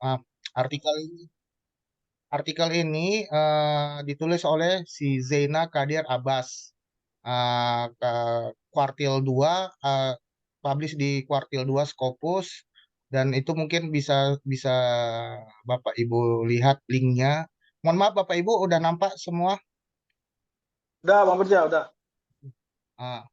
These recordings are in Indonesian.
Ah, artikel ini ditulis oleh si Zeina Kadir Abbas, ke kuartil 2, publish di kuartil 2 Scopus, dan itu mungkin bisa bisa Bapak Ibu lihat linknya. Mohon maaf Bapak Ibu udah nampak semua. Udah, Bang Kerja, udah. Ah,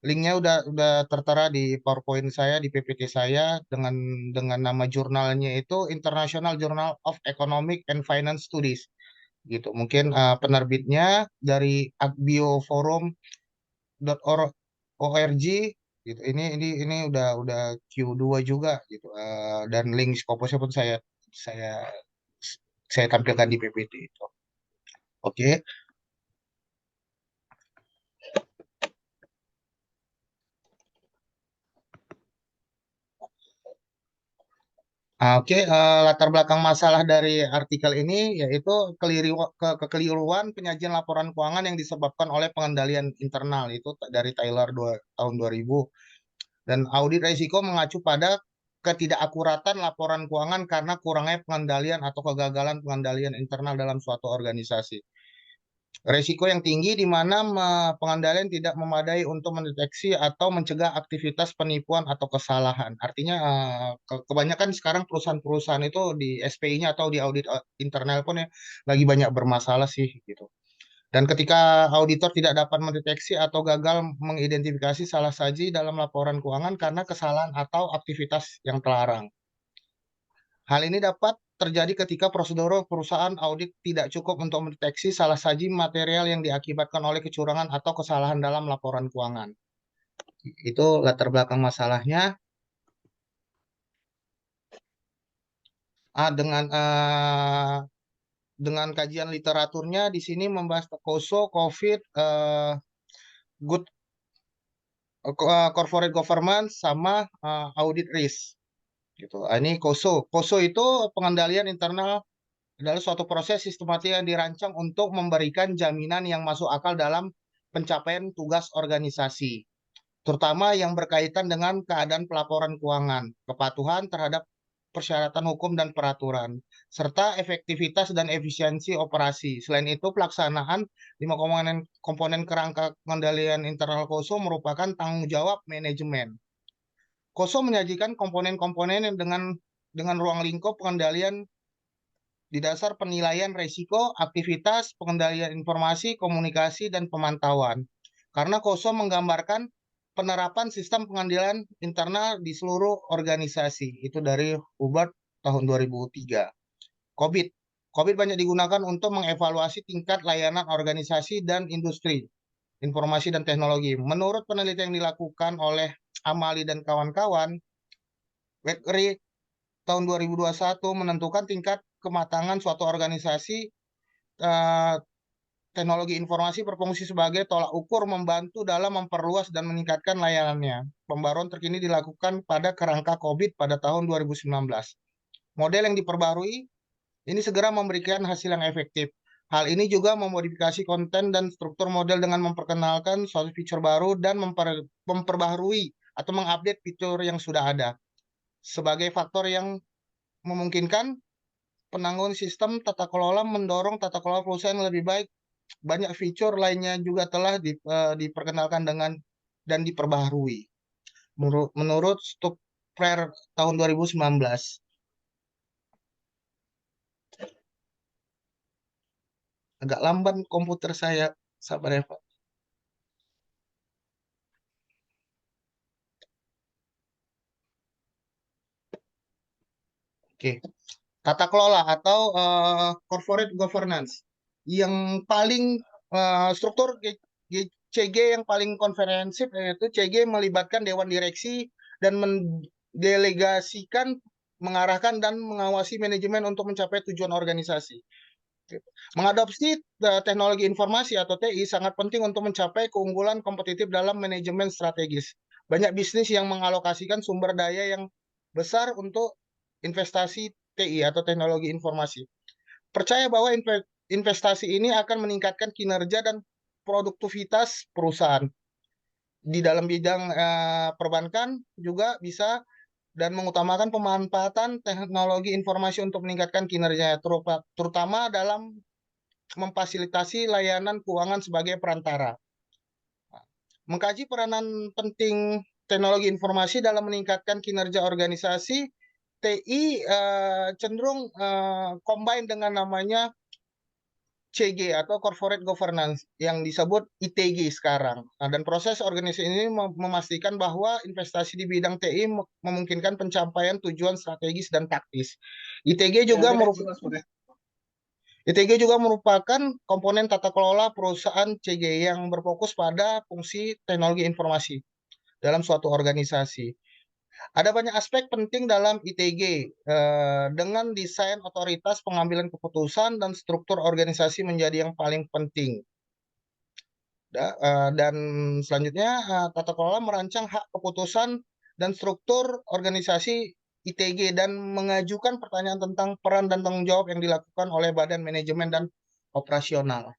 linknya udah tertera di PowerPoint saya, di PPT saya, dengan nama jurnalnya itu International Journal of Economic and Finance Studies gitu. Mungkin penerbitnya dari agbioforum.org gitu. Ini udah Q2 juga gitu. Dan link Scopusnya pun saya saya tampilkan di PPT itu. Oke. Oke, latar belakang masalah dari artikel ini yaitu kekeliruan penyajian laporan keuangan yang disebabkan oleh pengendalian internal itu dari Taylor tahun 2000, dan audit risiko mengacu pada ketidakakuratan laporan keuangan karena kurangnya pengendalian atau kegagalan pengendalian internal dalam suatu organisasi. Risiko yang tinggi di mana pengendalian tidak memadai untuk mendeteksi atau mencegah aktivitas penipuan atau kesalahan. Artinya kebanyakan sekarang perusahaan-perusahaan itu di SPI-nya atau di audit internal pun ya lagi banyak bermasalah sih gitu. Dan ketika auditor tidak dapat mendeteksi atau gagal mengidentifikasi salah saji dalam laporan keuangan karena kesalahan atau aktivitas yang terlarang. Hal ini dapat terjadi ketika prosedur perusahaan audit tidak cukup untuk mendeteksi salah saji material yang diakibatkan oleh kecurangan atau kesalahan dalam laporan keuangan. Itu latar belakang masalahnya. Dengan kajian literaturnya di sini membahas COSO, COVID, good corporate governance, sama audit risk. Gitu. Ini COSO. COSO itu pengendalian internal adalah suatu proses sistematik yang dirancang untuk memberikan jaminan yang masuk akal dalam pencapaian tugas organisasi, terutama yang berkaitan dengan keadaan pelaporan keuangan, kepatuhan terhadap persyaratan hukum dan peraturan, serta efektivitas dan efisiensi operasi. Selain itu, pelaksanaan 5 komponen kerangka pengendalian internal KOSO merupakan tanggung jawab manajemen. KOSO menyajikan komponen-komponen yang dengan ruang lingkup pengendalian di dasar penilaian risiko, aktivitas, pengendalian informasi, komunikasi, dan pemantauan. Karena KOSO menggambarkan penerapan sistem pengendalian internal di seluruh organisasi. Itu dari Hubert tahun 2003. COVID. COVID banyak digunakan untuk mengevaluasi tingkat layanan organisasi dan industri, informasi dan teknologi. Menurut penelitian yang dilakukan oleh Amali dan kawan-kawan, WETRI tahun 2021 menentukan tingkat kematangan suatu organisasi. eh, Teknologi informasi berfungsi sebagai tolak ukur membantu dalam memperluas dan meningkatkan layanannya. Pembaruan terkini dilakukan pada kerangka COVID pada tahun 2019. Model yang diperbarui ini segera memberikan hasil yang efektif. Hal ini juga memodifikasi konten dan struktur model dengan memperkenalkan suatu fitur baru dan memperbaharui atau mengupdate fitur yang sudah ada. Sebagai faktor yang memungkinkan penanggung sistem tata kelola mendorong tata kelola perusahaan yang lebih baik. Banyak fitur lainnya juga telah diperkenalkan dan diperbaharui. Menurut Stuprer tahun 2019. Agak lamban komputer saya, sabar ya Pak. Oke. Tata kelola atau corporate governance. Yang paling struktur CG yang paling konferensif yaitu CG melibatkan dewan direksi dan mendelegasikan, mengarahkan dan mengawasi manajemen untuk mencapai tujuan organisasi. Mengadopsi teknologi informasi atau TI sangat penting untuk mencapai keunggulan kompetitif dalam manajemen strategis. Banyak bisnis yang mengalokasikan sumber daya yang besar untuk investasi TI atau teknologi informasi. Percaya bahwa investasi ini akan meningkatkan kinerja dan produktivitas perusahaan. Di dalam bidang perbankan juga bisa dan mengutamakan pemanfaatan teknologi informasi untuk meningkatkan kinerja, terutama dalam memfasilitasi layanan keuangan sebagai perantara. Mengkaji peranan penting teknologi informasi dalam meningkatkan kinerja organisasi, TI cenderung combine dengan namanya CG atau Corporate Governance yang disebut ITG sekarang. Nah, dan proses organisasi ini memastikan bahwa investasi di bidang TI memungkinkan pencapaian tujuan strategis dan taktis. ITG Ya, juga beres, Mas Budi. ITG juga merupakan komponen tata kelola perusahaan CG yang berfokus pada fungsi teknologi informasi dalam suatu organisasi. Ada banyak aspek penting dalam ITG dengan desain otoritas pengambilan keputusan dan struktur organisasi menjadi yang paling penting. Dan selanjutnya tata kelola merancang hak keputusan dan struktur organisasi ITG dan mengajukan pertanyaan tentang peran dan tanggung jawab yang dilakukan oleh badan manajemen dan operasional.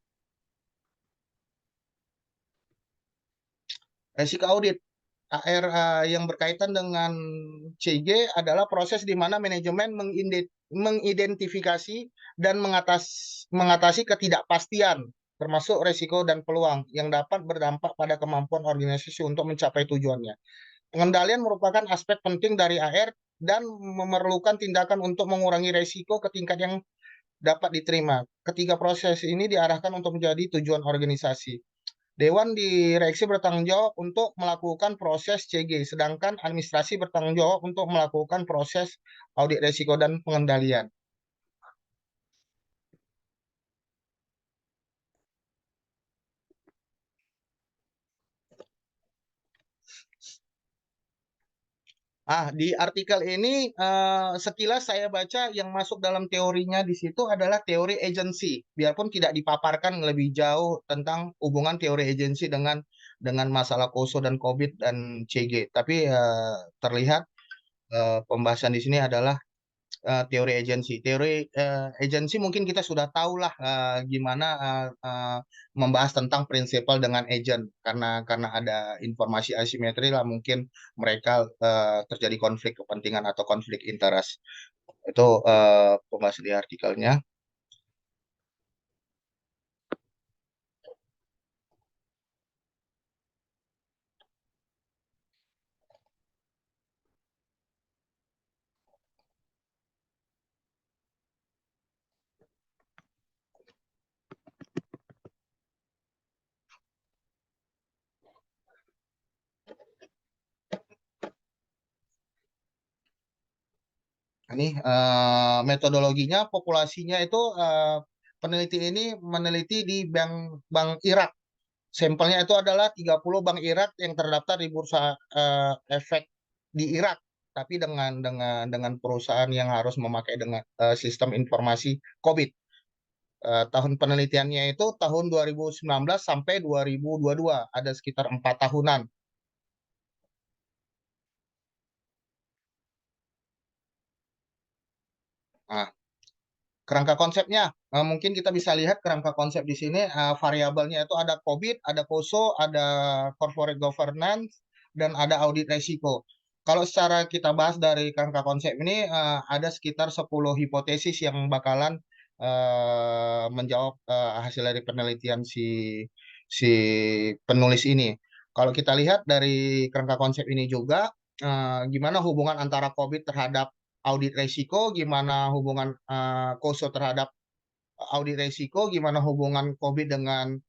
Resiko audit AR yang berkaitan dengan CG adalah proses di mana manajemen mengidentifikasi dan mengatasi ketidakpastian, termasuk resiko dan peluang yang dapat berdampak pada kemampuan organisasi untuk mencapai tujuannya. Pengendalian merupakan aspek penting dari AR dan memerlukan tindakan untuk mengurangi resiko ke tingkat yang dapat diterima. Ketiga proses ini diarahkan untuk menjadi tujuan organisasi. Dewan Direksi bertanggung jawab untuk melakukan proses CG, sedangkan administrasi bertanggung jawab untuk melakukan proses audit risiko dan pengendalian. Di artikel ini sekilas saya baca yang masuk dalam teorinya di situ adalah teori agency, biarpun tidak dipaparkan lebih jauh tentang hubungan teori agency dengan masalah KOSO dan COVID dan CG. Tapi terlihat pembahasan di sini adalah teori agensi. Teori agensi mungkin kita sudah tahu lah gimana membahas tentang prinsipal dengan agent karena ada informasi asimetri lah mungkin mereka terjadi konflik kepentingan atau konflik interest. Itu pembahasan di artikelnya. Ini metodologinya, populasinya itu peneliti ini meneliti di Bank Irak. Sampelnya itu adalah 30 bank Irak yang terdaftar di bursa efek di Irak, tapi dengan perusahaan yang harus memakai dengan sistem informasi COVID. Tahun penelitiannya itu tahun 2019 sampai 2022, ada sekitar 4 tahunan. Nah, kerangka konsepnya, mungkin kita bisa lihat kerangka konsep di sini variabelnya itu ada COVID, ada COSO, ada corporate governance, dan ada audit resiko. Kalau secara kita bahas dari kerangka konsep ini ada sekitar 10 hipotesis yang bakalan menjawab hasil dari penelitian si penulis ini. Kalau kita lihat dari kerangka konsep ini juga gimana hubungan antara COVID terhadap audit resiko, gimana hubungan COSO terhadap audit resiko, gimana hubungan COVID dengan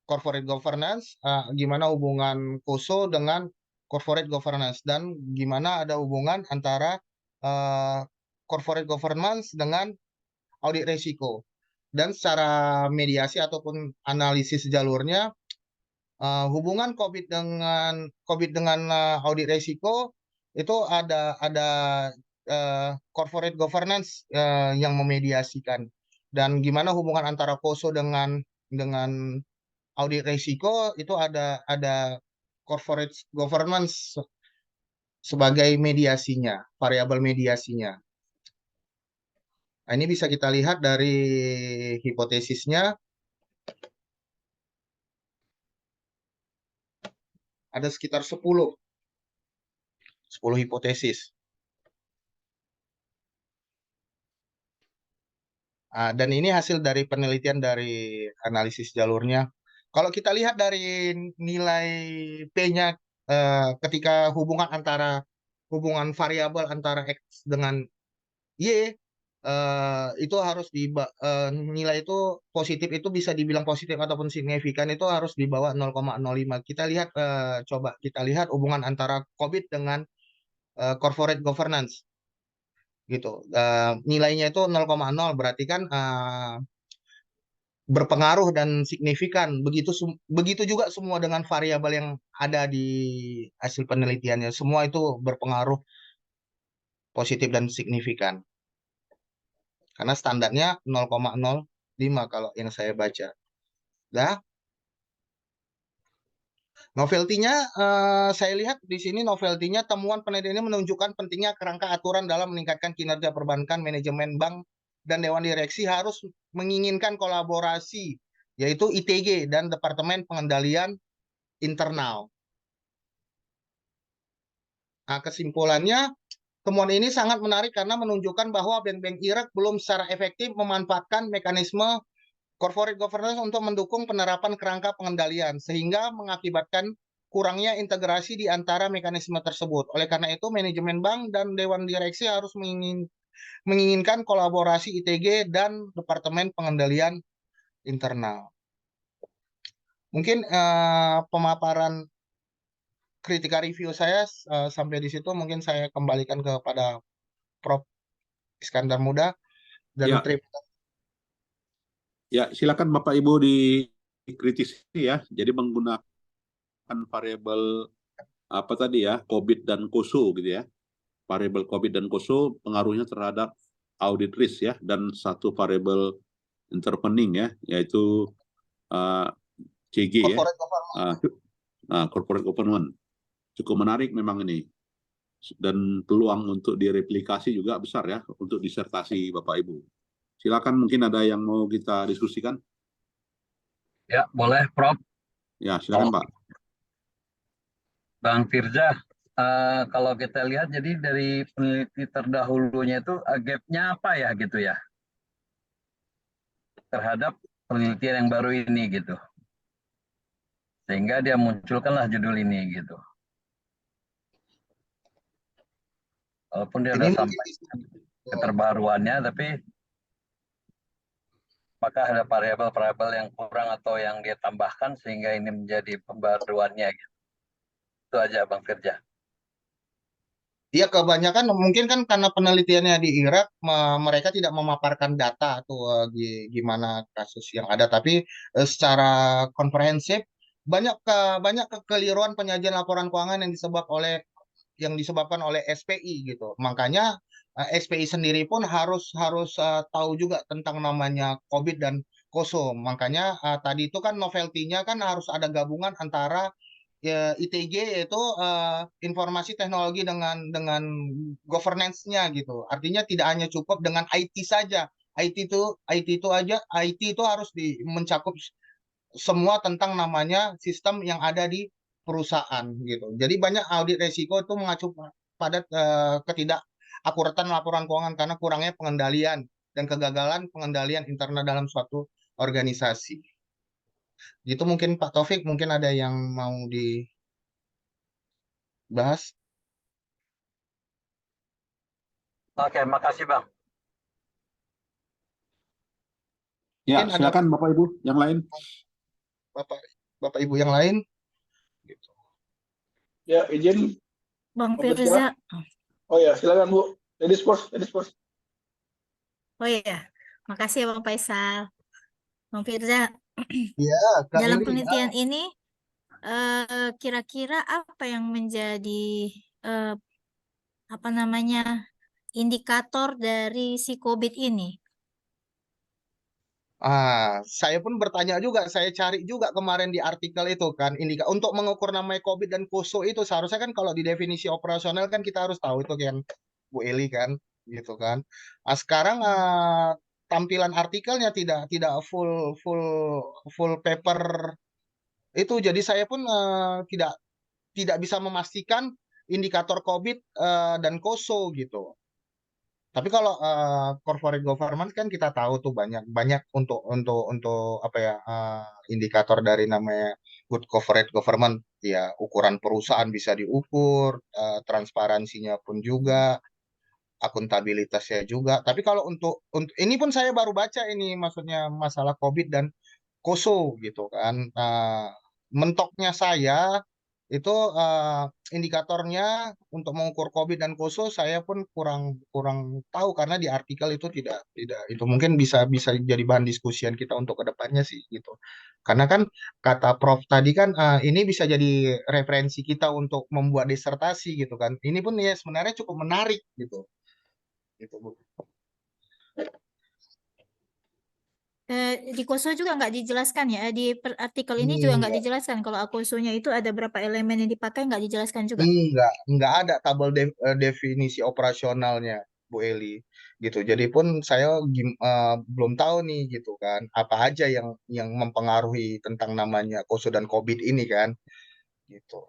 corporate governance, gimana hubungan COSO dengan corporate governance, dan gimana ada hubungan antara uh, corporate governance dengan audit resiko. Dan secara mediasi ataupun analisis jalurnya, hubungan COVID dengan audit resiko itu ada corporate governance yang memediasikan, dan gimana hubungan antara COSO dengan audit resiko itu ada corporate governance sebagai mediasinya, variabel mediasinya. Nah, ini bisa kita lihat dari hipotesisnya ada sekitar 10 hipotesis. Dan ini hasil dari penelitian dari analisis jalurnya. Kalau kita lihat dari nilai P-nya ketika hubungan variabel antara X dengan Y, itu harus nilai itu positif, itu bisa dibilang positif ataupun signifikan, itu harus di bawah 0,05. Kita lihat, coba kita lihat hubungan antara COVID dengan corporate governance gitu. Nilainya itu 0,0, berarti kan berpengaruh dan signifikan. Begitu juga semua dengan variabel yang ada di hasil penelitiannya. Semua itu berpengaruh positif dan signifikan. Karena standarnya 0,05 kalau yang saya baca. Nah, novelty-nya, saya lihat di sini novelty-nya, temuan penelitian ini menunjukkan pentingnya kerangka aturan dalam meningkatkan kinerja perbankan. Manajemen bank dan dewan direksi harus menginginkan kolaborasi, yaitu ITG dan Departemen Pengendalian Internal. Nah, kesimpulannya, temuan ini sangat menarik karena menunjukkan bahwa bank-bank Irak belum secara efektif memanfaatkan mekanisme corporate governance untuk mendukung penerapan kerangka pengendalian, sehingga mengakibatkan kurangnya integrasi di antara mekanisme tersebut. Oleh karena itu, manajemen bank dan dewan direksi harus menginginkan kolaborasi ITG dan Departemen Pengendalian Internal. Mungkin pemaparan kritika review saya sampai di situ. Mungkin saya kembalikan kepada Prof. Iskandar Muda dan Ya, ya, silakan Bapak Ibu dikritisi ya. Jadi menggunakan variabel apa tadi ya, COVID dan COSO gitu ya. Variabel COVID dan COSO pengaruhnya terhadap audit risk ya, dan satu variabel intervening ya, yaitu CG ya, corporate governance. corporate governance. Cukup menarik memang ini, dan peluang untuk direplikasi juga besar ya untuk disertasi Bapak Ibu. Silakan, mungkin ada yang mau kita diskusikan. Ya, boleh, Prof. Ya, silakan Pak. Bang Firza, kalau kita lihat, jadi dari peneliti terdahulunya itu gap-nya apa ya gitu ya, terhadap penelitian yang baru ini gitu. Sehingga dia munculkanlah judul ini gitu. Walaupun dia Ini sudah mungkin sampai keterbaruannya, tapi apakah ada variabel-variabel yang kurang atau yang dia tambahkan sehingga ini menjadi pembaruannya gitu. Itu aja Bang Firza. ya, kebanyakan mungkin kan karena penelitiannya di Irak, mereka tidak memaparkan data atau gimana kasus yang ada, tapi secara komprehensif banyak kekeliruan penyajian laporan keuangan yang disebabkan oleh SPI gitu. Makanya SPI sendiri pun harus harus tahu juga tentang namanya COVID dan COSO. Makanya tadi itu kan novelty-nya kan harus ada gabungan antara ya, ITG, yaitu informasi teknologi dengan governance-nya gitu. Artinya tidak hanya cukup dengan IT saja. IT itu harus mencakup semua tentang namanya sistem yang ada di perusahaan gitu. Jadi banyak audit resiko itu mengacu pada ketidakakuratan laporan keuangan karena kurangnya pengendalian dan kegagalan pengendalian internal dalam suatu organisasi. Gitu mungkin Pak Taufik, mungkin ada yang mau dibahas. Oke, makasih Bang. Ya, Mungkin ada silakan Bapak Ibu yang lain. Bapak Bapak Ibu yang lain. Gitu. Ya, izin Bang membaca. Firza. Oh ya, silakan Bu. Ladies first, ladies first. Oh iya, makasih ya Bang Faisal. Bang Firza, Iya, Kak dalam Eli. penelitian ini kira-kira apa yang menjadi eh, apa namanya indikator dari si COVID ini? Saya pun bertanya juga, saya cari juga kemarin di artikel itu kan, untuk mengukur namanya COVID dan COSO itu seharusnya kan kalau di definisi operasional kan kita harus tahu itu kan, Bu Eli kan, gitu kan. Sekarang tampilan artikelnya tidak tidak full full full paper itu, jadi saya pun tidak tidak bisa memastikan indikator COVID dan COSO gitu. Tapi kalau corporate governance kan kita tahu tuh banyak untuk apa ya, indikator dari namanya good corporate government, ya ukuran perusahaan bisa diukur, transparansinya pun juga, akuntabilitasnya juga. Tapi kalau untuk ini pun saya baru baca ini, maksudnya masalah COVID dan KOSO gitu kan. Mentoknya saya itu, indikatornya untuk mengukur COVID dan KOSO saya pun kurang kurang tahu, karena di artikel itu tidak itu mungkin bisa bisa jadi bahan diskusian kita untuk kedepannya sih gitu. Karena kan kata Prof tadi kan, ini bisa jadi referensi kita untuk membuat disertasi gitu kan. Ini pun ya sebenarnya cukup menarik gitu. Gitu, Bu. Di KOSO juga nggak dijelaskan ya, di artikel ini juga nggak Enggak, dijelaskan kalau KOSO-nya itu ada berapa elemen yang dipakai, nggak dijelaskan juga. enggak ada tabel definisi operasionalnya, Bu Eli. Gitu. Jadi pun saya belum tahu nih gitu kan, apa aja yang mempengaruhi tentang namanya KOSO dan COVID ini kan, gitu.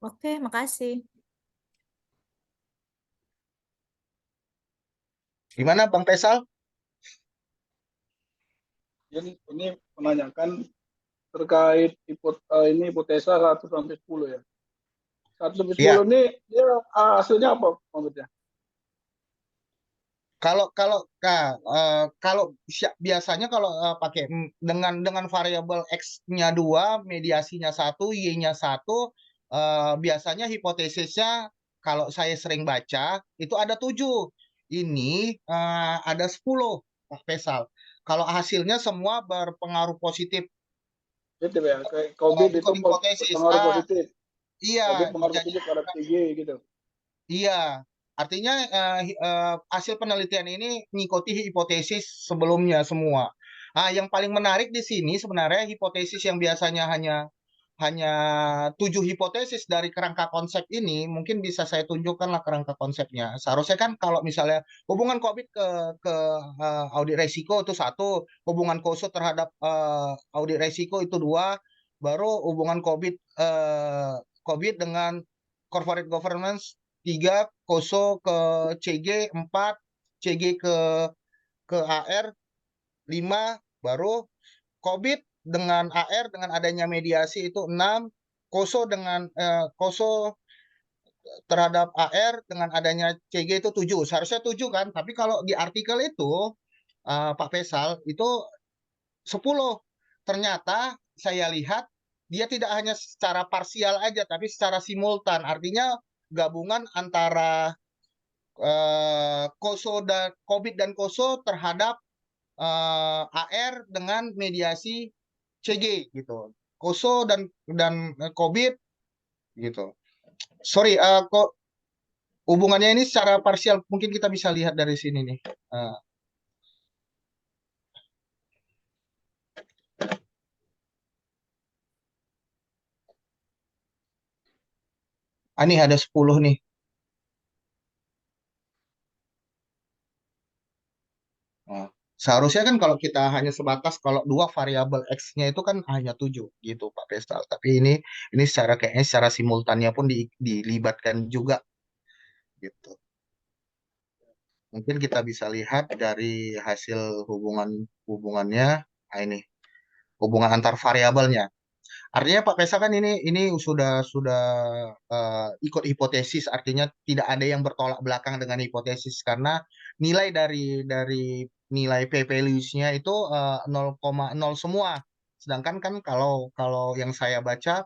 Oke, makasih. Gimana Bang Faisal? Jadi ini menanyakan terkait ini hipotesa 1 sampai 10 ya. 1 sampai 10 Iya, ini dia hasilnya apa maksudnya? kalau kalau kalau biasanya kalau pakai dengan variabel X-nya 2, mediasinya 1, Y-nya 1, biasanya hipotesisnya kalau saya sering baca itu ada 7. Ini ada 10, Pak Faisal. Kalau hasilnya semua berpengaruh positif, Positif ya, kayak COVID itu ikut hipotesis. berpengaruh positif. Iya, COVID pengaruh jadi positif terhadap TG gitu. iya, artinya hasil penelitian ini mengikuti hipotesis sebelumnya semua. Yang paling menarik di sini sebenarnya hipotesis yang biasanya hanya hanya 7 hipotesis dari kerangka konsep ini, mungkin bisa saya tunjukkanlah kerangka konsepnya. Seharusnya kan kalau misalnya hubungan COVID ke audit resiko itu 1, hubungan KOSO terhadap audit resiko itu 2, baru hubungan COVID dengan corporate governance 3, KOSO ke CG 4, CG ke AR 5, baru COVID dengan AR dengan adanya mediasi itu 6, KOSO terhadap AR dengan adanya CG itu 7. Seharusnya 7 kan, tapi kalau di artikel itu Pak Faisal itu 10. Ternyata saya lihat dia tidak hanya secara parsial aja tapi secara simultan. Artinya gabungan antara KOSO dan COVID dan KOSO terhadap AR dengan mediasi CG gitu. KOSO dan COVID gitu. Sorry, kok hubungannya ini secara parsial, mungkin kita bisa lihat dari sini nih. Ini ada 10 nih. Nah, seharusnya kan kalau kita hanya sebatas kalau 2 variabel X-nya itu kan hanya 7 gitu Pak Pestal. Tapi ini kayaknya secara simultannya pun dilibatkan juga gitu. Mungkin kita bisa lihat dari hasil hubungannya. Ini hubungan antar variabelnya. Artinya Pak Pesa kan ini sudah ikut hipotesis, artinya tidak ada yang bertolak belakang dengan hipotesis karena nilai dari nilai p-values-nya itu 0,0 semua. Sedangkan kan kalau kalau yang saya baca,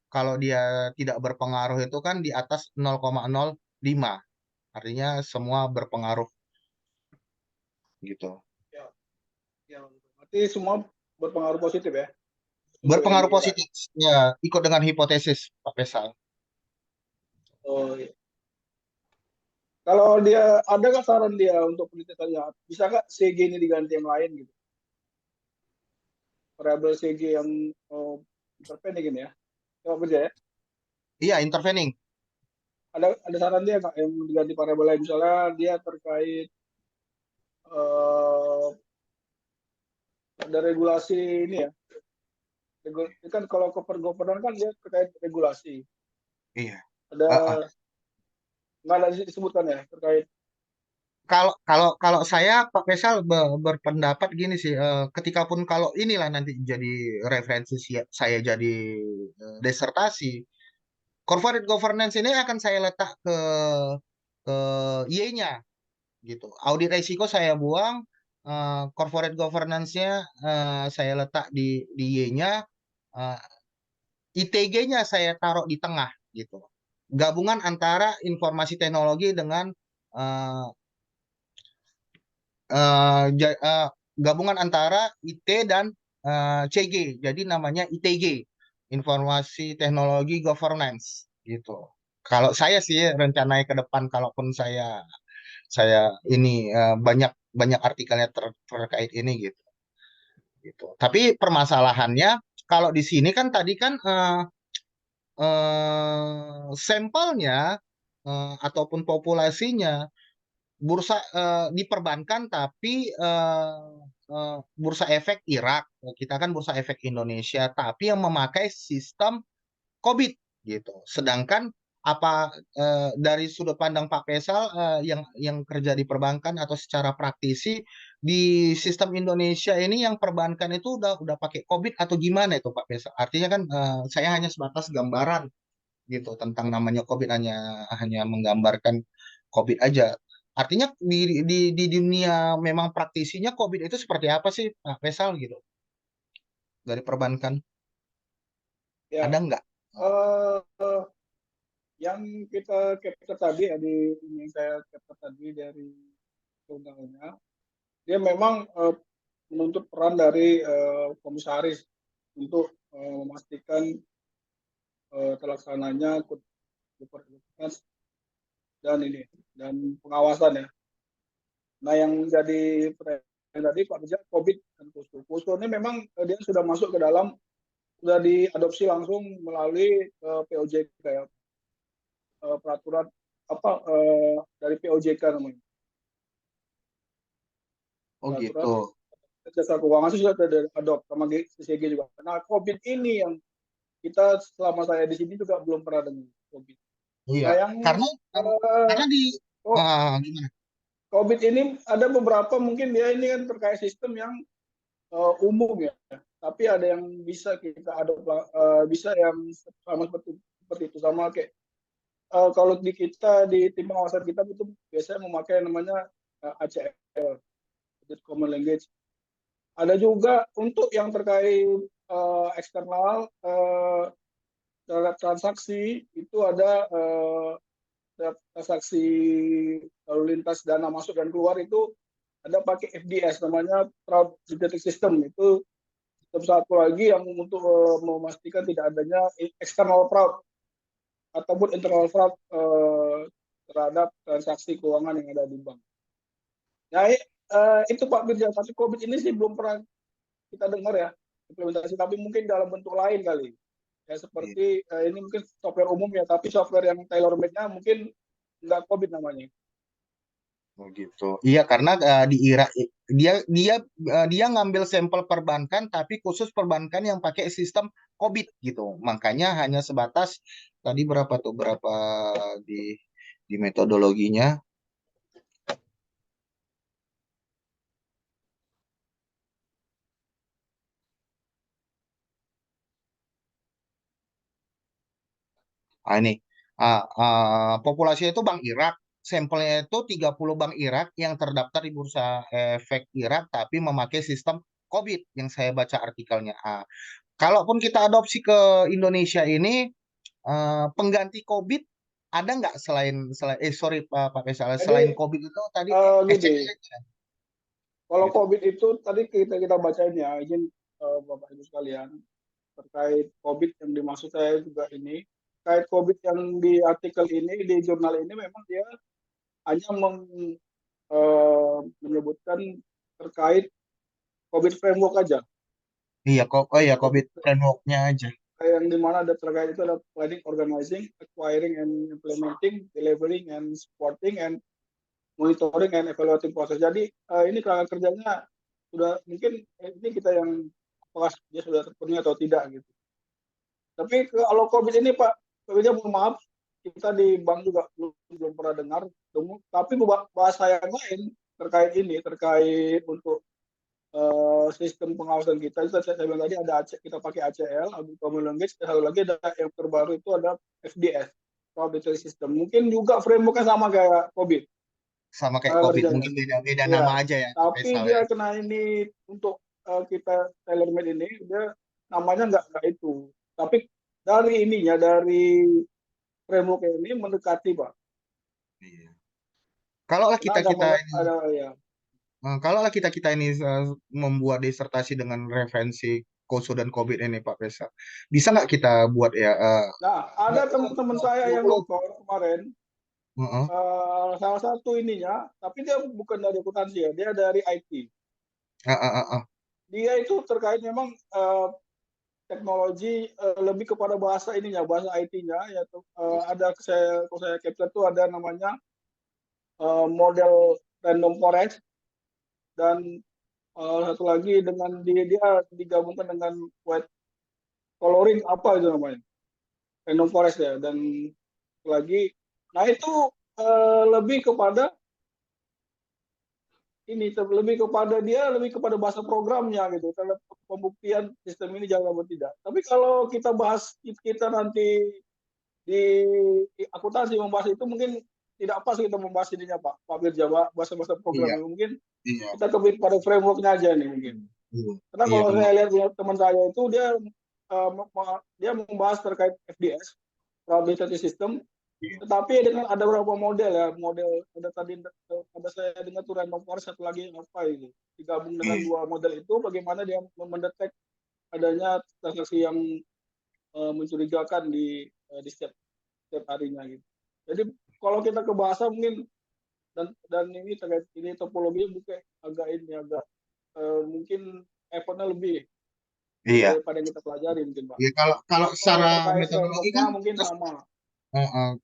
kalau dia tidak berpengaruh itu kan di atas 0,05. Artinya semua berpengaruh gitu. Ya, ya. Berarti semua berpengaruh positif ya untuk yang Berpengaruh dikira. positif ya, ikut dengan hipotesis Pak Pesal. Oh iya. Kalau dia ada nggak saran dia untuk penelitiannya? Bisa nggak CG ini diganti yang lain gitu? Variabel CG yang intervening ini ya. Coba kerja ya. Iya, intervening. Ada saran dia nggak yang diganti variabel lain? Misalnya dia terkait eh, ada regulasi ini ya. Ini kan kalau corporate governance kan dia terkait regulasi. Iya. Ada nggak ada disebutkan ya terkait. Kalau saya Pak Faisal berpendapat gini sih, ketika pun kalau inilah nanti jadi referensi saya jadi disertasi, corporate governance ini akan saya letak ke Y-nya gitu. Audit risiko saya buang, corporate governance-nya saya letak di Y-nya, eh, ITG-nya saya taruh di tengah gitu. Gabungan antara informasi teknologi dengan eh, gabungan antara IT dan CG. Jadi namanya ITG, Informasi Teknologi Governance gitu. Kalau saya sih rencananya ke depan, kalaupun saya ini banyak banyak artikelnya terkait ini gitu. Gitu. Tapi permasalahannya kalau di sini kan tadi kan sampelnya ataupun populasinya bursa diperbankan tapi bursa efek Irak, kita kan bursa efek Indonesia, tapi yang memakai sistem COVID gitu. Sedangkan apa dari sudut pandang Pak Faisal yang kerja di perbankan atau secara praktisi di sistem Indonesia ini yang perbankan itu udah pakai COVID atau gimana itu Pak Faisal? Artinya kan saya hanya sebatas gambaran gitu tentang namanya COVID, hanya hanya menggambarkan COVID aja. Artinya di dunia memang praktisinya COVID itu seperti apa sih Pak Faisal gitu dari perbankan? Ya, Ada nggak? eh, yang kita capture tadi ya ini saya capture tadi dari undangannya, dia memang menuntut peran dari komisaris untuk memastikan terlaksananya kualitas dan pengawasan ya. Nah, yang jadi pertanyaan tadi Pak Bija, COVID dan POSO. POSO ini memang dia sudah masuk ke dalam, sudah diadopsi langsung melalui POJK ya, peraturan apa dari POJK namanya. Oh Peraturan gitu. jasa keuangan itu sudah diadop sama CCG juga. Nah, COVID ini yang kita selama saya di sini juga belum pernah dengar COVID. Iya. Nah, yang Karena uh, karena di oh, gimana? COVID ini ada beberapa mungkin dia ini kan terkait sistem yang umum ya, tapi ada yang bisa kita adop, bisa yang sama seperti itu sama kayak kalau di kita di tim pengawasan kita itu biasanya memakai namanya ACL, Common Language. Ada juga untuk yang terkait eksternal terhadap transaksi itu ada transaksi lalu lintas dana masuk dan keluar itu ada pakai FDS namanya Fraud Detection System. Itu satu lagi yang untuk memastikan tidak adanya external fraud ataupun internal fraud terhadap transaksi keuangan yang ada di bank. Nah, itu Pak Birja, tapi COVID ini sih belum pernah kita dengar ya implementasi, tapi mungkin dalam bentuk lain kali. Ya seperti ini mungkin software umum ya, tapi software yang tailor made-nya mungkin nggak COVID namanya. Oh gitu. Iya karena di Irak dia dia dia ngambil sampel perbankan tapi khusus perbankan yang pakai sistem COVID gitu. Makanya hanya sebatas tadi berapa di metodologinya. Ini populasinya itu Bank Irak. Sampelnya itu 30 bank Irak yang terdaftar di Bursa Efek Irak tapi memakai sistem COVID yang saya baca artikelnya. Kalaupun kita adopsi ke Indonesia ini, pengganti COVID ada nggak selain selain sorry Pak Faisal, selain Jadi COVID itu tadi gini, SCBD kalau gitu. COVID itu tadi kita bacain ya, izin Bapak Ibu sekalian, terkait COVID yang dimaksud saya juga ini, terkait COVID yang di artikel ini, di jurnal ini memang dia hanya menyebutkan terkait COVID framework aja. Iya kok, oh ya COVID COVID framework-nya aja. yang dimana ada terkait itu ada planning, organizing, acquiring and implementing, delivering and supporting and monitoring and evaluating proses. Jadi ini kerangka kerjanya sudah mungkin ini kita yang apakah dia sudah terpenuhi atau tidak gitu. Tapi kalau COVID ini Pak, mohon maaf, kita di bank juga belum pernah dengar, tapi bahasa yang lain terkait untuk sistem pengawasan kita. Itu saya bilang tadi ada kita pakai ACL, Audit Common Language. Satu lagi ada yang terbaru itu ada FDS, Fraud Detection System. Mungkin juga frameworknya sama kayak COVID. Sama kayak COVID, Kerjanya. mungkin beda Ya, nama aja ya, Pak tapi Faisal dia ya. kena ini untuk kita tailor made ini, dia namanya nggak itu. Tapi dari ininya, dari framework ini mendekati, Pak. Iya. Kalaulah Karena kita ini membuat disertasi dengan referensi KOSO dan COVID ini, Pak Faisal, bisa nggak kita buat ya? Nah, ada teman-teman saya yang dokter kemarin, Heeh. salah satu ininya, tapi dia bukan dari akuntansi ya, dia dari IT. Dia itu terkait memang teknologi lebih kepada bahasa ininya, bahasa IT-nya, yaitu ada kalau saya capture tuh ada namanya model random forest, dan satu lagi dengan dia digabungkan dengan white coloring, apa itu namanya, random forest ya. Dan satu lagi, nah itu lebih kepada lebih kepada bahasa programnya gitu, kalau pembuktian sistem ini jalan atau tidak. Tapi kalau kita nanti di akuntansi membahas itu, mungkin tidak pas kita membahas ininya, Pak Birja, bahasa Iya, programnya. Mungkin iya, kita lebih pada frameworknya aja nih mungkin. iya, Karena iya kalau benar. saya lihat teman saya itu dia membahas terkait FDS, Fraud Detection System, Iya. tetapi dengan ada beberapa model ya, ada tadi ada saya dengar tuh random forest, satu lagi apa itu, digabung dengan Iya. dua model itu, bagaimana dia mendetek adanya transaksi yang mencurigakan di setiap harinya gitu. Jadi kalau kita ke bahasa mungkin dan ini terkait ini topologi mungkin agak mungkin effortnya lebih Iya. daripada yang kita pelajari mungkin, Pak. Iya, kalau secara Terkait metodologi frameworknya kan mungkin sama.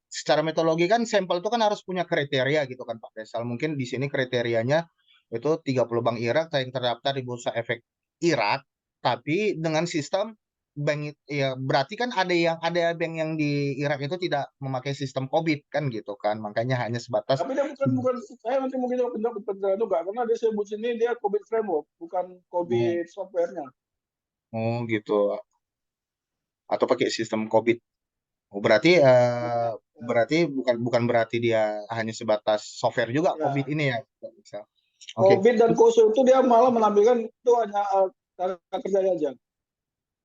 secara metodologi kan sampel itu kan harus punya kriteria gitu kan, Pak Faisal. Mungkin di sini kriterianya itu 30 bank Irak yang terdaftar di Bursa Efek Irak, tapi dengan sistem bank ya berarti kan ada bank yang di Irak itu tidak memakai sistem COVID kan gitu kan. Makanya hanya sebatas Tapi dia bukan saya nanti mungkin penjelasan juga, karena dia sebut sini dia COVID framework, bukan oh, COVID softwarenya. oh gitu, atau pakai sistem COVID. Oh, berarti bukan bukan berarti dia hanya sebatas software juga COVID Ya, ini ya, Pak Faisal. Oke. COVID dan KOSO itu dia malah menampilkan itu hanya cara kerjanya aja.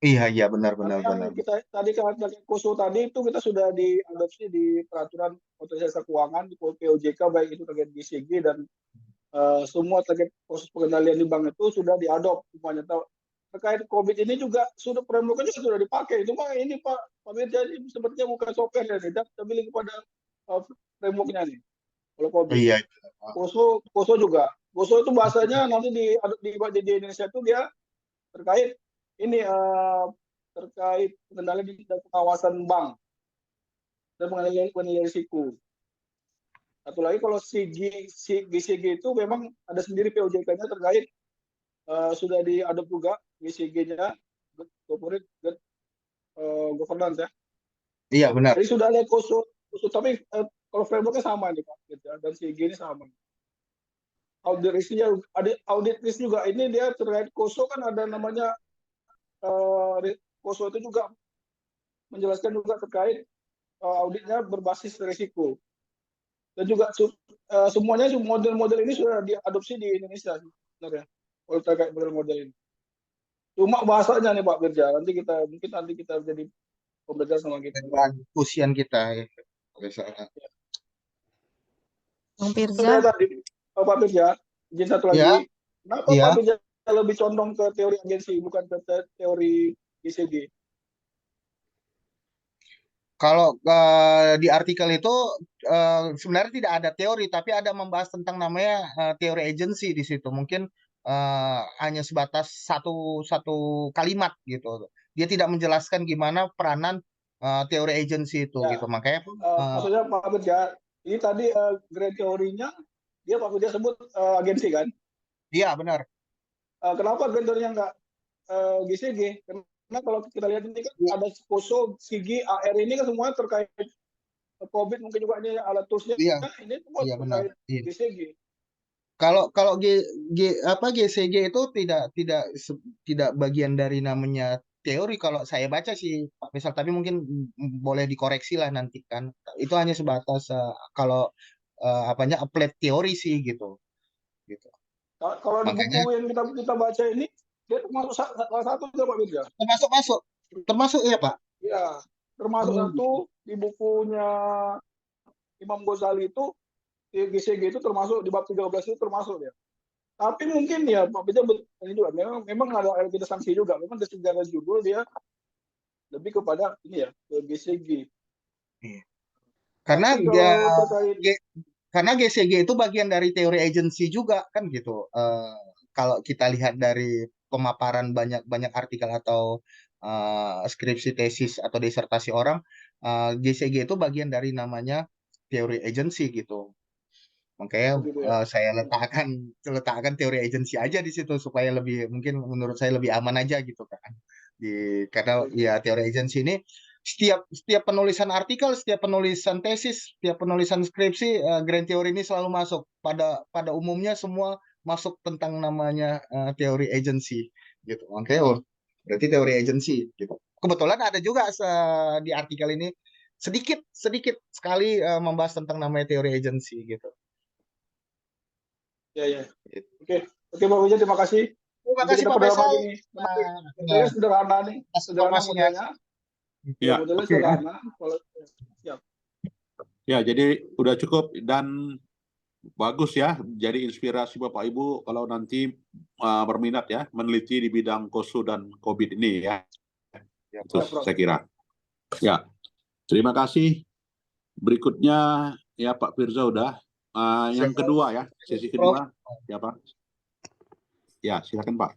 Iya, iya, benar, Karena benar, yang benar. kita tadi kata KOSO tadi itu kita sudah diadopsi di peraturan otoritas jasa keuangan di POJK, baik itu terkait BCG dan semua terkait proses pengendalian di bank itu sudah diadop semuanya. Terkait COVID ini juga sudah frameworknya sudah dipakai. Cuma ini Pak Mirja, ini sepertinya bukan software ya, tidak terpilih kepada frameworknya nih. Kalau COVID, Iya, KOSO juga. KOSO itu bahasanya nanti di Indonesia itu dia terkait ini terkait pengendalian dan pengawasan bank dan pengendalian risiko. Satu lagi kalau GCG itu memang ada sendiri POJK-nya terkait sudah diadop juga GCG-nya, corporate governance ya. iya benar. Jadi sudah ada KOSO, tapi kalau frameworknya sama nih Pak, gitu, dan CG ini sama. Audit risknya ada, audit risk juga ini dia terkait KOSO kan ada namanya KOSO itu juga menjelaskan juga terkait auditnya berbasis risiko. Dan juga semuanya model-model ini sudah diadopsi di Indonesia sebenarnya, kalau terkait model-model ini. Cuma bahasanya nih Pak Birja, nanti kita jadi pembelajaran sama kita. Bahan diskusian kita ya. Oke, Bang Firza, Saya tadi Pak Birja, izin satu ya, lagi, kenapa Pak ya. Birja lebih condong ke teori agensi bukan ke teori ICG? Kalau di artikel itu sebenarnya tidak ada teori, tapi ada membahas tentang namanya teori agency di situ. Mungkin hanya sebatas satu satu kalimat gitu. Dia tidak menjelaskan gimana peranan teori agency itu Ya, gitu. Makanya maksudnya Pak Birja, ini tadi grade teorinya dia Pak Birja sebut agensi kan? iya benar. Kenapa gendernya nggak GCG? Karena kalau kita lihat ini kan ada KOSO, SIGI, AR ini kan semuanya terkait COVID mungkin juga ini alat toolsnya Iya, ini semua iya benar. terkait Iya. GCG. Kalau GCG itu tidak bagian dari namanya teori kalau saya baca sih Pak Faisal, tapi mungkin boleh dikoreksi lah nanti kan. Itu hanya sebatas kalau apanya applied teori sih gitu. Gitu. Kalau di buku Makanya yang kita baca ini, dia termasuk salah satu juga Pak Mirza. termasuk masuk termasuk ya Pak. Ya, termasuk Oh, satu di bukunya Imam Ghazali itu GCG itu termasuk di bab 13 itu termasuk ya. Tapi mungkin ya Pak Mirza ini juga memang ada kita sanksi juga. Memang dari sejarah judul dia lebih kepada ini ya ke GCG. iya. Karena Tapi kalau terkait G- karena GCG itu bagian dari teori agency juga kan gitu. Kalau kita lihat dari pemaparan banyak artikel atau skripsi tesis atau disertasi orang, GCG itu bagian dari namanya teori agency gitu. Makanya begitu ya. saya letakkan teori agency aja di situ supaya lebih mungkin menurut saya lebih aman aja gitu kan. Karena Oke. ya teori agency ini setiap penulisan artikel, setiap penulisan tesis, setiap penulisan skripsi, grand teori ini selalu masuk. Pada umumnya semua masuk tentang namanya teori agency gitu. Makanya berarti teori agency gitu. Kebetulan ada juga di artikel ini sedikit sedikit sekali membahas tentang namanya teori agency gitu. Ya ya. Oke. Oke Pak Mirza, terima kasih. Terima Nanti kasih kita Pak pada Faisal. ini. Ya, Modelnya sederhana nih, atas sederhana informasinya. modelnya. Ya, Ya, modelnya oke ya. sederhana. Kalau ya. Ya, jadi udah cukup dan bagus ya. Jadi inspirasi Bapak Ibu kalau nanti berminat ya meneliti di bidang KOSU dan COVID ini ya. Ya, Itu Ya, Prof. saya kira. Ya, terima kasih. Berikutnya ya Pak Firza udah. Yang Siapa? kedua ya, sesi Prof. kedua. Ya Pak. Ya, silakan Pak.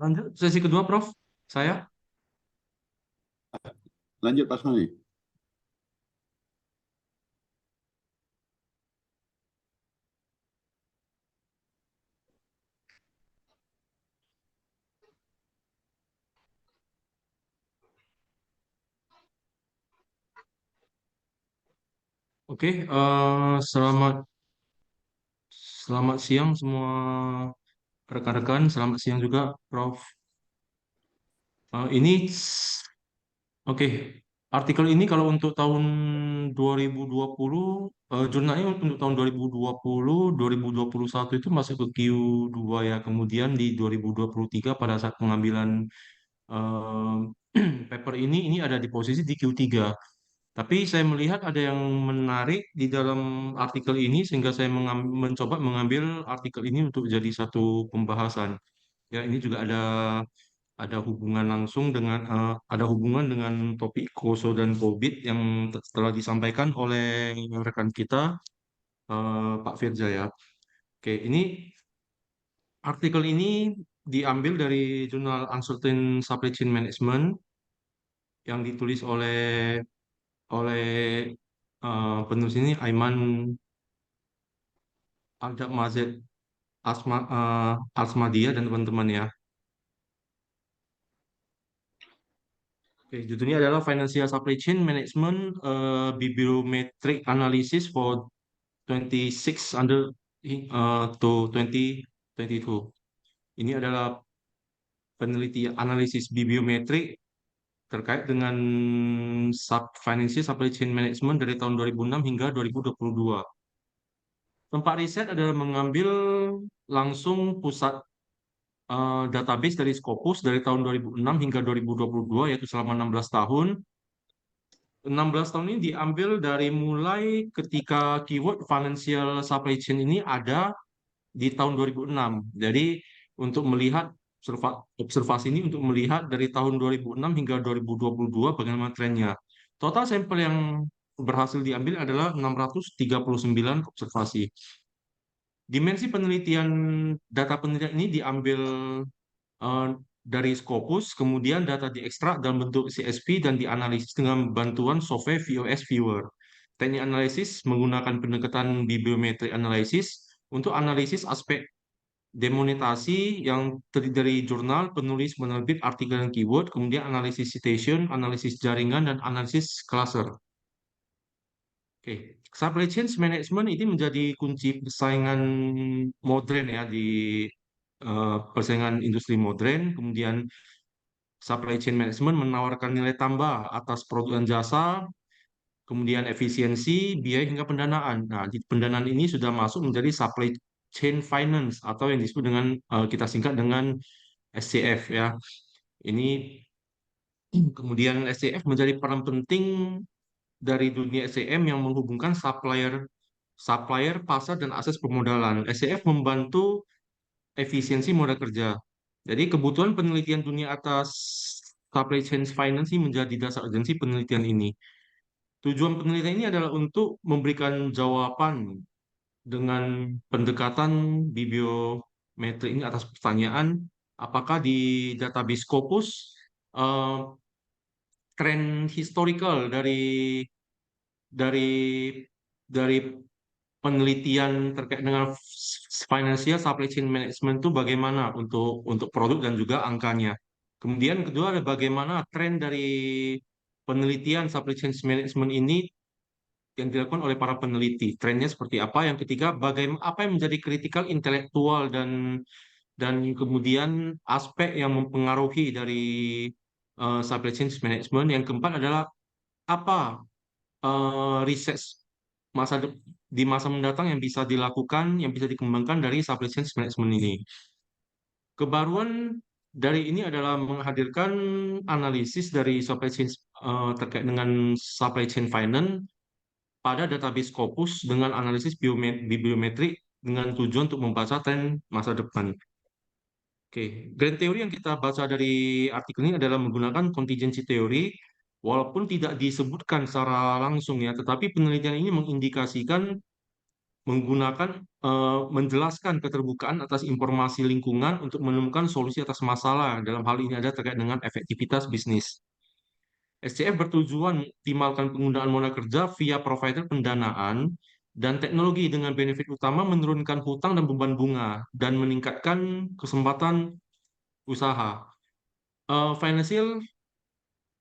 Lanjut sesi kedua, Prof. Saya. Lanjut Pak Soni. Oke, selamat siang semua rekan-rekan. Selamat siang juga, Prof. Ini, oke, artikel ini kalau untuk tahun 2020, jurnalnya untuk tahun 2020, 2021 itu masuk ke Q2 ya. Kemudian di 2023 pada saat pengambilan eh, paper ini ada di posisi di Q3. Tapi saya melihat ada yang menarik di dalam artikel ini sehingga saya mencoba mengambil artikel ini untuk jadi satu pembahasan. Ya, ini juga ada hubungan langsung dengan ada hubungan dengan topik KOSO dan COVID yang telah disampaikan oleh rekan kita Pak Firza ya. Oke, ini artikel ini diambil dari jurnal Uncertain Supply Chain Management yang ditulis oleh penulis ini Aiman Alda Mazet Asmadia dan teman-teman ya. Oke, judulnya adalah Financial Supply Chain Management Bibliometric Analysis for 26 to 2022. Ini adalah penelitian analisis bibliometrik terkait dengan financial supply chain management dari tahun 2006 hingga 2022. Tempat riset adalah mengambil langsung pusat database dari Scopus dari tahun 2006 hingga 2022, yaitu selama 16 tahun. 16 tahun ini diambil dari mulai ketika keyword financial supply chain ini ada di tahun 2006. Jadi untuk melihat observasi ini untuk melihat dari tahun 2006 hingga 2022 bagaimana trennya. Total sampel yang berhasil diambil adalah 639 observasi. Dimensi penelitian data penelitian ini diambil eh, dari Scopus, kemudian data diekstrak dalam bentuk CSV dan dianalisis dengan bantuan software VOS Viewer. Teknik analisis menggunakan pendekatan bibliometri analisis untuk analisis aspek demonetasi yang terdiri dari jurnal, penulis, penerbit, artikel, dan keyword, kemudian analisis citation, analisis jaringan, dan analisis cluster. Oke, supply chain management ini menjadi kunci persaingan modern ya di persaingan industri modern. Kemudian supply chain management menawarkan nilai tambah atas produk dan jasa, kemudian efisiensi, biaya hingga pendanaan. Nah, di pendanaan ini sudah masuk menjadi supply chain finance atau yang disebut dengan kita singkat dengan SCF ya. Ini kemudian SCF menjadi peran penting dari dunia SCM yang menghubungkan supplier, pasar, dan akses permodalan. SCF membantu efisiensi modal kerja. Jadi kebutuhan penelitian dunia atas supply chain finance ini menjadi dasar urgensi penelitian ini. Tujuan penelitian ini adalah untuk memberikan jawaban dengan pendekatan bibliometri ini atas pertanyaan, apakah di database Scopus eh, tren historical dari dari penelitian terkait dengan financial supply chain management itu bagaimana untuk produk dan juga angkanya. Kemudian kedua ada bagaimana tren dari penelitian supply chain management ini yang dilakukan oleh para peneliti. Trennya seperti apa? Yang ketiga, bagaimana apa yang menjadi kritikal intelektual dan kemudian aspek yang mempengaruhi dari supply chain management. Yang keempat adalah apa riset di masa mendatang yang bisa dilakukan, yang bisa dikembangkan dari supply chain management ini. Kebaruan dari ini adalah menghadirkan analisis dari supply chain terkait dengan supply chain finance pada database Scopus dengan analisis bibliometrik dengan tujuan untuk membaca tren masa depan. Oke, grand teori yang kita baca dari artikel ini adalah menggunakan contingency teori, walaupun tidak disebutkan secara langsung ya, tetapi penelitian ini mengindikasikan menjelaskan keterbukaan atas informasi lingkungan untuk menemukan solusi atas masalah. Dalam hal ini ada terkait dengan efektivitas bisnis. SCF bertujuan mengoptimalkan penggunaan modal kerja via provider pendanaan dan teknologi dengan benefit utama menurunkan hutang dan beban bunga dan meningkatkan kesempatan usaha. Financial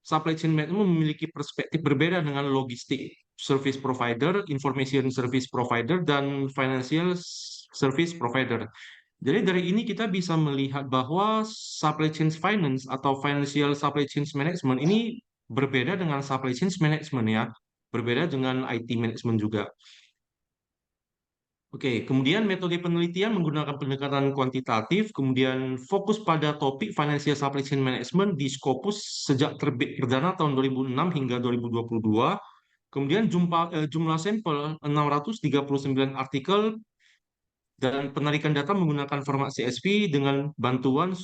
supply chain management memiliki perspektif berbeda dengan logistik service provider, information service provider, dan financial service provider. Jadi dari ini kita bisa melihat bahwa supply chain finance atau financial supply chain management ini berbeda dengan supply chain management ya, berbeda dengan IT management juga. Oke, kemudian metode penelitian menggunakan pendekatan kuantitatif, kemudian fokus pada topik financial supply chain management di Scopus sejak terbit perdana tahun 2006 hingga 2022. Kemudian jumlah sampel 639 artikel dan penarikan data menggunakan format CSV dengan bantuan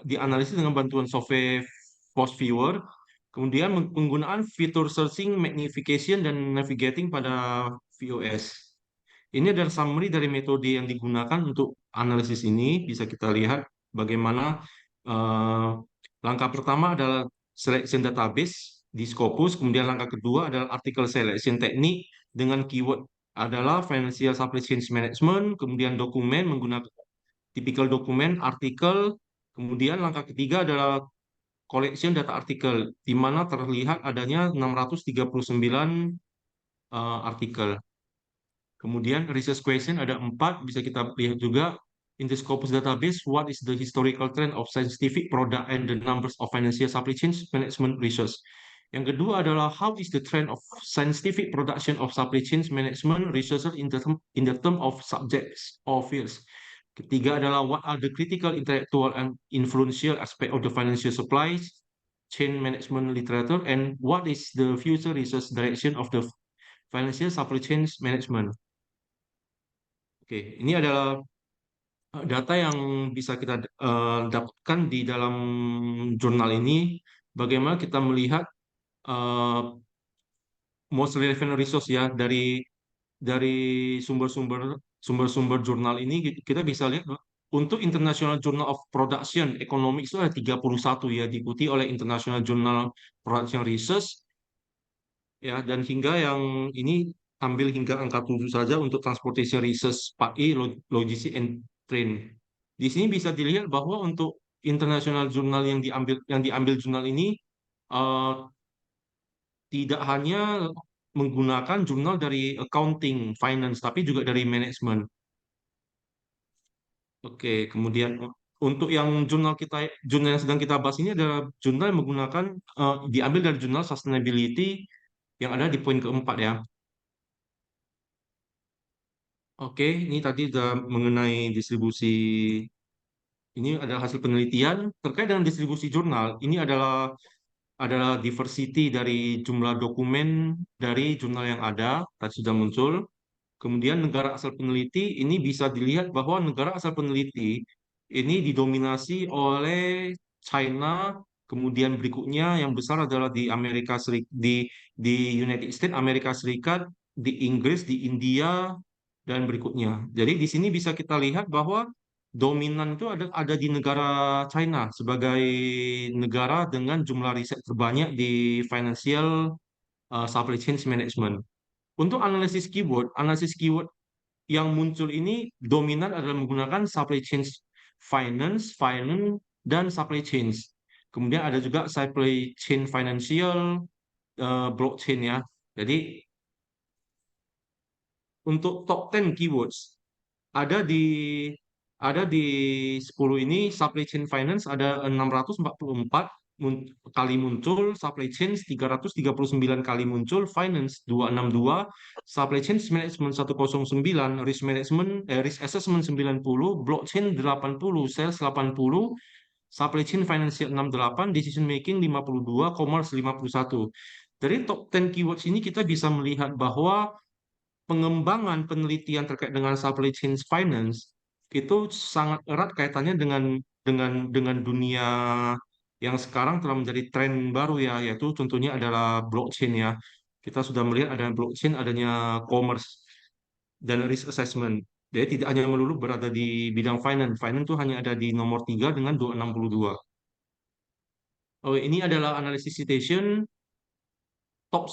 dianalisis dengan bantuan software Post Viewer. Kemudian penggunaan fitur searching, magnification, dan navigating pada VOS. Ini adalah summary dari metode yang digunakan untuk analisis ini. Bisa kita lihat bagaimana langkah pertama adalah selection database di Scopus, kemudian langkah kedua adalah article selection teknik dengan keyword adalah financial supply chain management, kemudian dokumen menggunakan typical dokumen, artikel, kemudian langkah ketiga adalah collection data artikel, di mana terlihat adanya 639 artikel. Kemudian research question ada 4, bisa kita lihat juga. In the Scopus database, what is the historical trend of scientific product and the numbers of financial supply chain management research? Yang kedua adalah how is the trend of scientific production of supply chain management research in the term of subjects or fields. Ketiga adalah what are the critical intellectual and influential aspect of the financial supply chain management literature, and what is the future research direction of the financial supply chain management. Oke, ini adalah data yang bisa kita dapatkan di dalam jurnal ini. Bagaimana kita melihat most relevant resource ya dari sumber-sumber sumber-sumber jurnal ini kita bisa lihat untuk International Journal of Production Economics itu ada 31 ya, diikuti oleh International Journal Production Research ya, dan hingga yang ini ambil hingga angka 7 saja untuk Transportation Research PAI Logistic and Train. Di sini bisa dilihat bahwa untuk international jurnal yang diambil jurnal ini eh, tidak hanya menggunakan jurnal dari accounting, finance, tapi juga dari manajemen. Oke, kemudian untuk yang jurnal yang sedang kita bahas ini adalah jurnal yang menggunakan diambil dari jurnal sustainability yang ada di poin keempat ya. Oke, ini tadi sudah mengenai distribusi. Ini adalah hasil penelitian terkait dengan distribusi jurnal. Ini adalah diversity dari jumlah dokumen dari jurnal yang ada, tadi sudah muncul. Kemudian negara asal peneliti, ini bisa dilihat bahwa negara asal peneliti ini didominasi oleh China, kemudian berikutnya yang besar adalah di Amerika Serikat, di United States, Amerika Serikat, di Inggris, di India, dan berikutnya. Jadi di sini bisa kita lihat bahwa dominan itu ada di negara China sebagai negara dengan jumlah riset terbanyak di financial supply chain management. Untuk analisis keyword yang muncul ini dominan adalah menggunakan supply chain finance, dan supply chain. Kemudian ada juga supply chain financial, blockchain ya. Jadi untuk top 10 keywords ada di 10 ini supply chain finance ada 644 kali muncul, supply chain 339 kali muncul, finance 262, supply chain management 109, risk assessment 90, blockchain 80, sales 80, supply chain financial 68, decision making 52, commerce 51. Dari top 10 keywords ini kita bisa melihat bahwa pengembangan penelitian terkait dengan supply chain finance itu sangat erat kaitannya dengan dunia yang sekarang telah menjadi tren baru ya, yaitu contohnya adalah blockchain ya. Kita sudah melihat ada blockchain, adanya commerce dan risk assessment. Jadi tidak hanya melulu berada di bidang finance. Finance itu hanya ada di nomor 3 dengan 262. Oh, ini adalah analisis citation top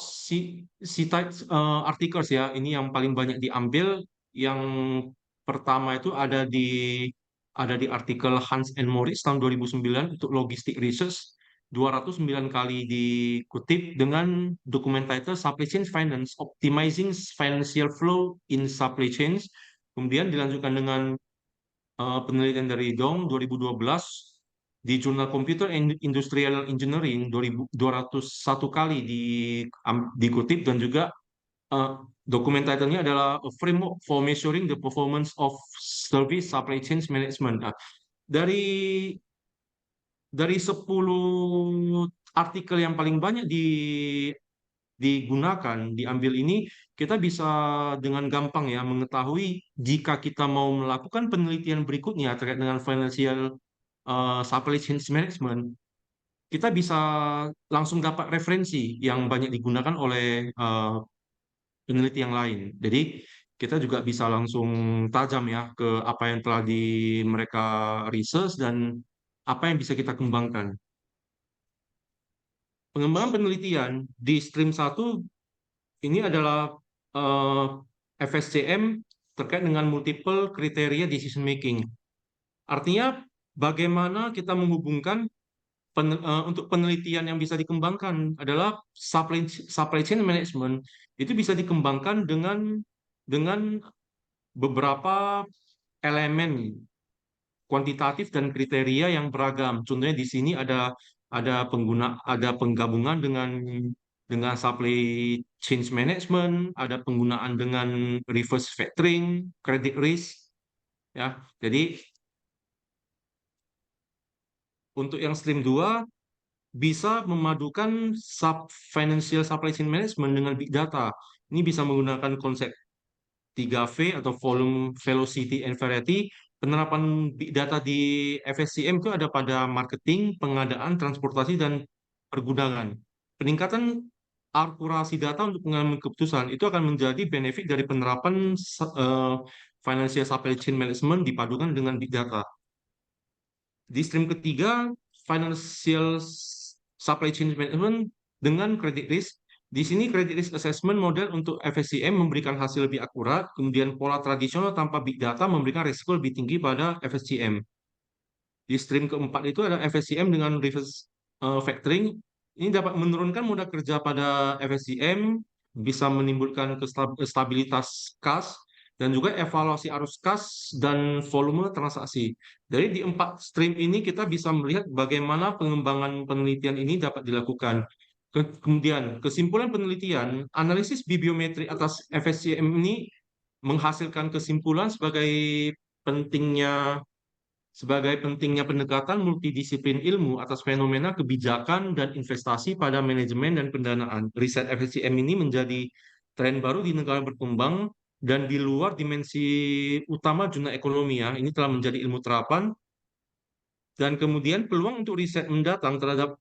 cited articles ya. Ini yang paling banyak diambil. Yang pertama itu ada di artikel Hans and Moritz tahun 2009 untuk logistic research, 209 kali dikutip dengan dokumen title Supply Chain Finance Optimizing Financial Flow in Supply Chains. Kemudian dilanjutkan dengan penelitian dari Dong 2012 di Jurnal Computer and Industrial Engineering 201 kali dikutip, dan juga dokumen title-nya adalah A Framework for Measuring the Performance of Service Supply Chain Management. Nah, dari 10 artikel yang paling banyak diambil ini, kita bisa dengan gampang ya mengetahui jika kita mau melakukan penelitian berikutnya terkait dengan financial supply chain management, kita bisa langsung dapat referensi yang banyak digunakan oleh peneliti yang lain. Jadi kita juga bisa langsung tajam ya ke apa yang telah mereka research dan apa yang bisa kita kembangkan. Pengembangan penelitian di stream 1 ini adalah FSCM terkait dengan multiple kriteria decision making. Artinya bagaimana kita menghubungkan untuk penelitian yang bisa dikembangkan adalah supply chain management itu bisa dikembangkan dengan beberapa elemen kuantitatif dan kriteria yang beragam. Contohnya di sini ada penggabungan dengan supply chain management, ada penggunaan dengan reverse factoring, credit risk ya. Jadi untuk yang stream 2 bisa memadukan financial supply chain management dengan big data. Ini bisa menggunakan konsep 3V atau volume, velocity, and variety. Penerapan big data di FSCM itu ada pada marketing, pengadaan, transportasi, dan pergudangan. Peningkatan akurasi data untuk pengambilan keputusan itu akan menjadi benefit dari penerapan financial supply chain management dipadukan dengan big data. Di stream ketiga, financial supply chain management dengan credit risk. Di sini credit risk assessment model untuk FSCM memberikan hasil lebih akurat, kemudian pola tradisional tanpa big data memberikan risiko lebih tinggi pada FSCM. Di stream keempat itu ada FSCM dengan reverse factoring. Ini dapat menurunkan modal kerja pada FSCM, bisa menimbulkan stabilitas kas, dan juga evaluasi arus kas dan volume transaksi. Jadi di 4 stream ini kita bisa melihat bagaimana pengembangan penelitian ini dapat dilakukan. Kemudian kesimpulan penelitian, analisis bibliometri atas FSCM ini menghasilkan kesimpulan sebagai pentingnya pendekatan multidisiplin ilmu atas fenomena kebijakan dan investasi pada manajemen dan pendanaan. Riset FSCM ini menjadi tren baru di negara berkembang dan di luar dimensi utama zona ekonomi ya. Ini telah menjadi ilmu terapan. Dan kemudian peluang untuk riset mendatang terhadap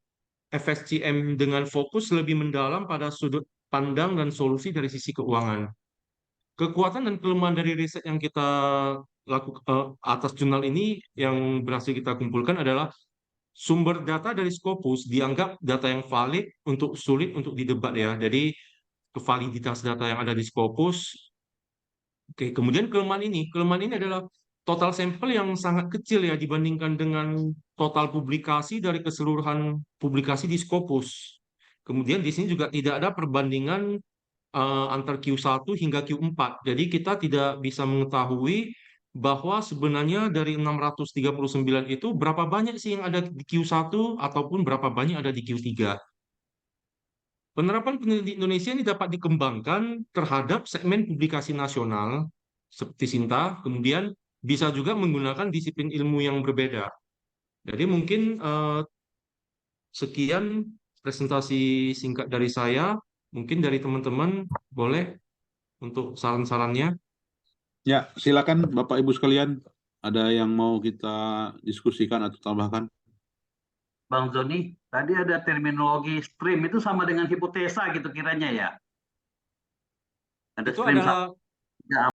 FSCM dengan fokus lebih mendalam pada sudut pandang dan solusi dari sisi keuangan. Kekuatan dan kelemahan dari riset yang kita lakukan atas jurnal ini yang berhasil kita kumpulkan adalah sumber data dari Scopus dianggap data yang valid untuk sulit untuk didebat ya. Jadi validitas data yang ada di Scopus. Oke, kemudian kelemahan ini adalah total sampel yang sangat kecil ya dibandingkan dengan total publikasi dari keseluruhan publikasi di Scopus. Kemudian di sini juga tidak ada perbandingan antar Q1 hingga Q4. Jadi kita tidak bisa mengetahui bahwa sebenarnya dari 639 itu berapa banyak sih yang ada di Q1 ataupun berapa banyak ada di Q3. Penerapan peneliti Indonesia ini dapat dikembangkan terhadap segmen publikasi nasional seperti Sinta, kemudian bisa juga menggunakan disiplin ilmu yang berbeda. Jadi mungkin sekian presentasi singkat dari saya. Mungkin dari teman-teman boleh untuk saran-sarannya. Ya, silakan Bapak Ibu sekalian. Ada yang mau kita diskusikan atau tambahkan? Bang Zoni, tadi ada terminologi stream itu sama dengan hipotesa gitu kiranya ya? Ada Itu stream adalah